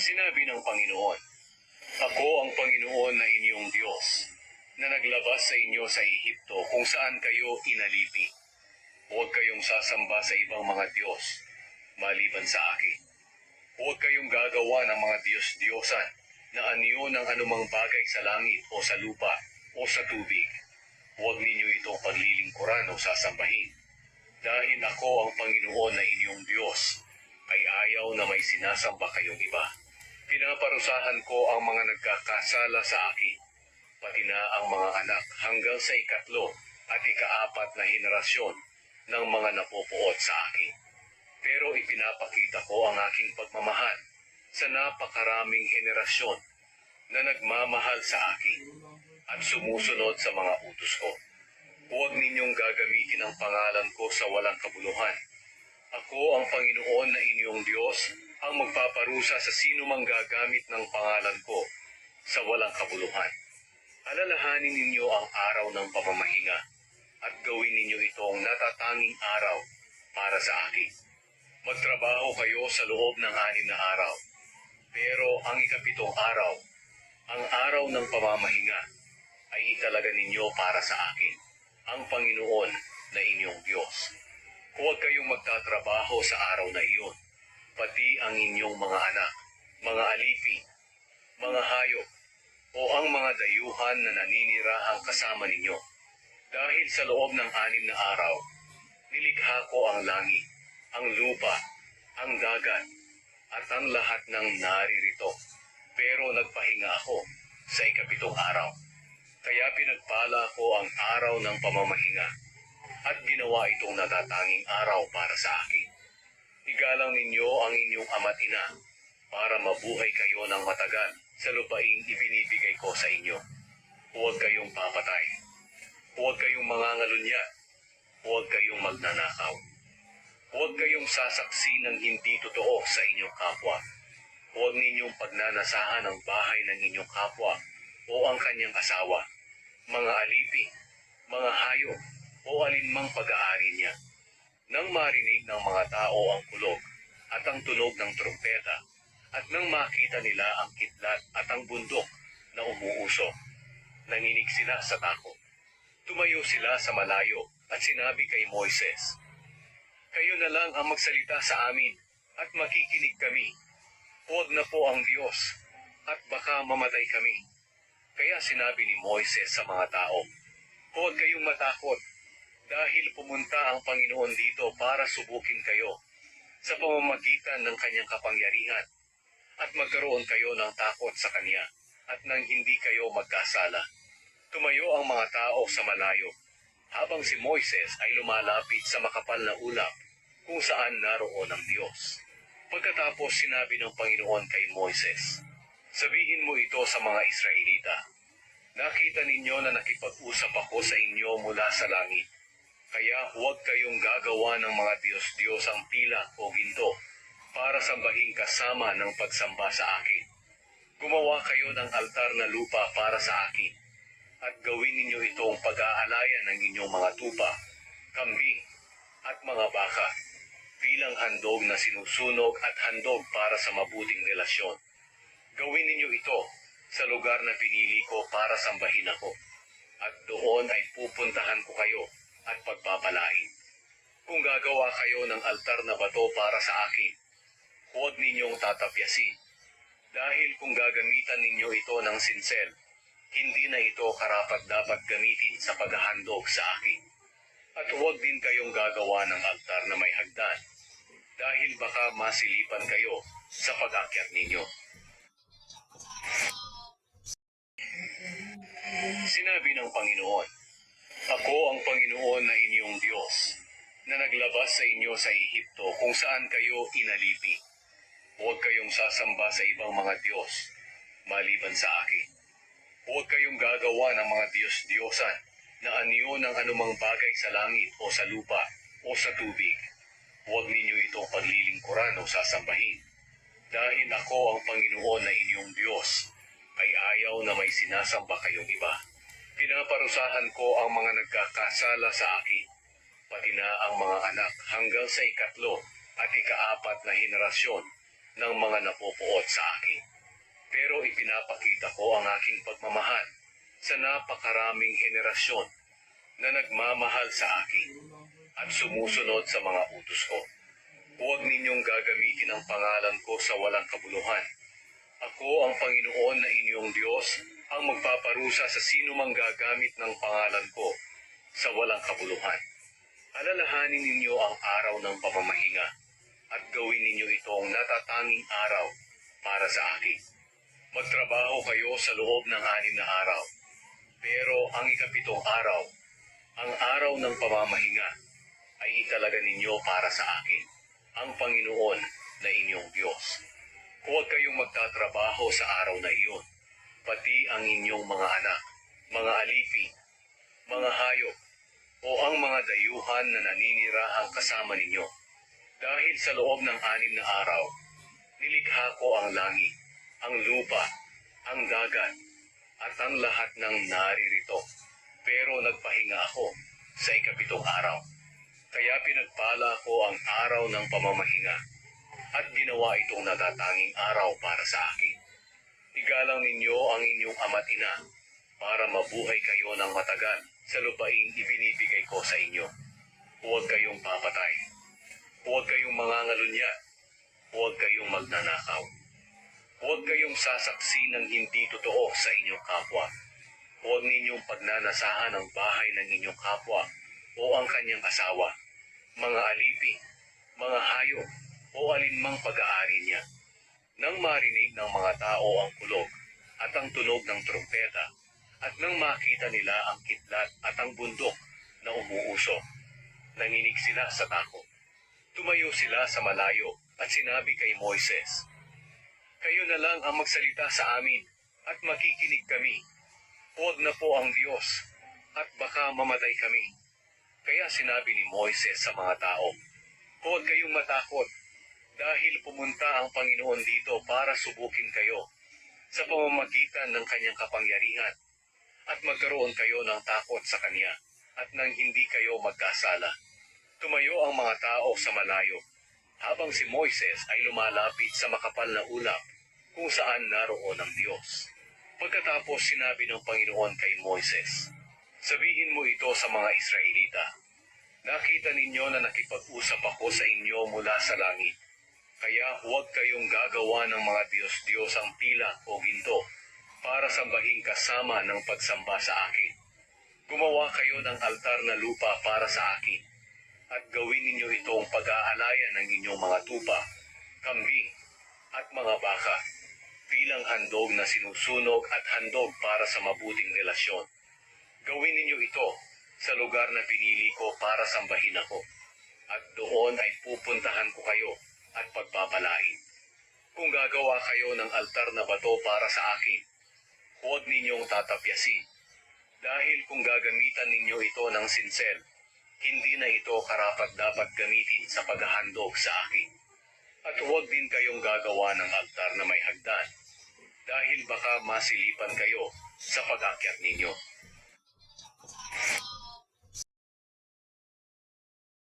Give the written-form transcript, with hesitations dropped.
Sinabi ng Panginoon, "Ako ang Panginoon na inyong Diyos, na naglabas sa inyo sa Ehipto kung saan kayo inalipi. Huwag kayong sasamba sa ibang mga Diyos, maliban sa akin. Huwag kayong gagawa ng mga Diyos-Diyosan na anyo ng anumang bagay sa langit o sa lupa o sa tubig. Huwag ninyo itong paglilingkuran o sasambahin. Dahil ako ang Panginoon na inyong Diyos, ay ayaw na may sinasamba kayong iba. Pinaparusahan ko ang mga nagkakasala sa akin, pati na ang mga anak hanggang sa ikatlo at ikaapat na henerasyon ng mga napupuot sa akin. Pero ipinapakita ko ang aking pagmamahal sa napakaraming henerasyon na nagmamahal sa akin at sumusunod sa mga utos ko. Huwag ninyong gagamitin ang pangalan ko sa walang kabuluhan. Ako ang Panginoon na inyong Diyos, ang magpaparusa sa sino mang gagamit ng pangalan ko sa walang kabuluhan. Alalahanin ninyo ang araw ng pamamahinga at gawin ninyo itong natatanging araw para sa akin. Magtrabaho kayo sa loob ng 6 na araw. Pero ang ikapitong araw, ang araw ng pamamahinga, ay italaga ninyo para sa akin, ang Panginoon na inyong Diyos. Huwag kayong magtatrabaho sa araw na iyon, pati ang inyong mga anak, mga alipin, mga hayop, o ang mga dayuhan na naninirahang kasama ninyo. Dahil sa loob ng 6 na araw, nilikha ko ang langit, ang lupa, ang dagat, at ang lahat ng naririto. Pero nagpahinga ako sa ikapitong araw. Kaya pinagpala ko ang araw ng pamamahinga at ginawa itong natatanging araw para sa akin. Igalang ninyo ang inyong ama't ina para mabuhay kayo ng matagal sa lupaing ibinibigay ko sa inyo. Huwag kayong papatay. Huwag kayong mangangalunya. Huwag kayong magnanakaw. Huwag kayong sasaksi ng hindi totoo sa inyong kapwa. Huwag ninyong pagnanasahan ang bahay ng inyong kapwa o ang kanyang asawa, mga alipin, mga hayop, o alinmang pag-aari niya. Nang marinig ng mga tao ang kulog at ang tunog ng trumpeta, at nang makita nila ang kidlat at ang bundok na umuusok, nanginig sila sa takot. Tumayo sila sa malayo at sinabi kay Moises, "Kayo na lang ang magsalita sa amin at makikinig kami. Huwag na po ang Diyos at baka mamatay kami." Kaya sinabi ni Moises sa mga tao, "Huwag kayong matakot, dahil pumunta ang Panginoon dito para subukin kayo sa pamamagitan ng kanyang kapangyarihan, at magkaroon kayo ng takot sa kanya, at nang hindi kayo magkasala." Tumayo ang mga tao sa malayo, habang si Moises ay lumalapit sa makapal na ulap, kung saan naroon ang Diyos. Pagkatapos sinabi ng Panginoon kay Moises, "Sabihin mo ito sa mga Israelita, nakita ninyo na nakipag-usap ako sa inyo mula sa langit. Kaya huwag kayong gagawa ng mga Diyos-Diyosang tila o ginto para sambahin kasama ng pagsamba sa akin. Gumawa kayo ng altar na lupa para sa akin, at gawin ninyo itong pag-aalayan ng inyong mga tupa, kambing, at mga baka, bilang handog na sinusunog at handog para sa mabuting relasyon. Gawin ninyo ito sa lugar na pinili ko para sambahin ako, at doon ay pupuntahan ko kayo at pagpapalain. Kung gagawa kayo ng altar na bato para sa akin, huwag ninyong tatapyasin, dahil kung gagamitan ninyo ito ng sinsel, hindi na ito karapat-dapat gamitin sa paghahandog sa akin. At huwag din kayong gagawa ng altar na may hagdan, dahil baka masilipan kayo sa pag-akyat ninyo." Sinabi ng Panginoon, "Ako ang Panginoon na inyong Diyos, na naglabas sa inyo sa Ehipto kung saan kayo inalipi. Huwag kayong sasamba sa ibang mga Diyos, maliban sa akin. Huwag kayong gagawa ng mga Diyos-Diyosan na anyo ng anumang bagay sa langit o sa lupa o sa tubig. Huwag ninyo itong paglilingkuran o sasambahin. Dahil ako ang Panginoon na inyong Diyos, ay ayaw na may sinasamba kayong iba. Pinaparusahan ko ang mga nagkakasala sa akin, pati na ang mga anak hanggang sa ikatlo at ikaapat na henerasyon ng mga napupuot sa akin. Pero ipinapakita ko ang aking pagmamahal sa napakaraming henerasyon na nagmamahal sa akin at sumusunod sa mga utos ko. Huwag ninyong gagamitin ang pangalan ko sa walang kabuluhan. Ako ang Panginoon na inyong Diyos, ang magpaparusa sa sino mang gagamit ng pangalan ko sa walang kabuluhan. Alalahanin ninyo ang araw ng pamamahinga at gawin ninyo itong natatanging araw para sa akin. Magtrabaho kayo sa loob ng 6 na araw. Pero ang ikapitong araw, ang araw ng pamamahinga, ay italaga ninyo para sa akin, ang Panginoon na inyong Diyos. Huwag kayong magtatrabaho sa araw na iyon, pati ang inyong mga anak, mga alipin, mga hayop, o ang mga dayuhan na naninirahang kasama ninyo. Dahil sa loob ng 6 na araw, nilikha ko ang langit, ang lupa, ang dagat, at ang lahat ng naririto. Pero nagpahinga ako sa ikapitong araw. Kaya pinagpala ko ang araw ng pamamahinga at ginawa itong natatanging araw para sa akin. Igalang ninyo ang inyong ama't ina para mabuhay kayo ng matagal sa lupaing ibinibigay ko sa inyo. Huwag kayong papatay. Huwag kayong mangangalunya. Huwag kayong magnanakaw. Huwag kayong sasaksi ng hindi totoo sa inyong kapwa. Huwag ninyong pagnanasahan ang bahay ng inyong kapwa o ang kanyang asawa, mga alipin, mga hayop, o alinmang pag-aari niya. Nang marinig ng mga tao ang kulog at ang tunog ng trumpeta, at nang makita nila ang kidlat at ang bundok na umuusok, nanginig sila sa takot. Tumayo sila sa malayo at sinabi kay Moises, "Kayo na lang ang magsalita sa amin at makikinig kami. Huwag na po ang Diyos at baka mamatay kami." Kaya sinabi ni Moises sa mga tao, "Huwag kayong matakot dahil pumunta ang Panginoon dito para subukin kayo sa pamamagitan ng kanyang kapangyarihan at magkaroon kayo ng takot sa kanya at nang hindi kayo magkasala." Tumayo ang mga tao sa malayo habang si Moises ay lumalapit sa makapal na ulap kung saan naroon ang Diyos. Pagkatapos sinabi ng Panginoon kay Moises, "Sabihin mo ito sa mga Israelita. Nakita ninyo na nakipag-usap ako sa inyo mula sa langit. Kaya huwag kayong gagawa ng mga Diyos-Diyosang tila o ginto para sambahin kasama ng pagsamba sa akin. Gumawa kayo ng altar na lupa para sa akin at gawin ninyo itong pag-aalayan ng inyong mga tupa, kambing, at mga baka bilang handog na sinusunog at handog para sa mabuting relasyon. Gawin ninyo ito sa lugar na pinili ko para sambahin ako, at doon ay pupuntahan ko kayo at pagpapalain. Kung gagawa kayo ng altar na bato para sa akin, huwag ninyong tatapyasin, dahil kung gagamitan ninyo ito ng sinsel, hindi na ito karapat-dapat gamitin sa paghahandog sa akin. At huwag din kayong gagawa ng altar na may hagdan, dahil baka masilipan kayo sa pag-akyat ninyo.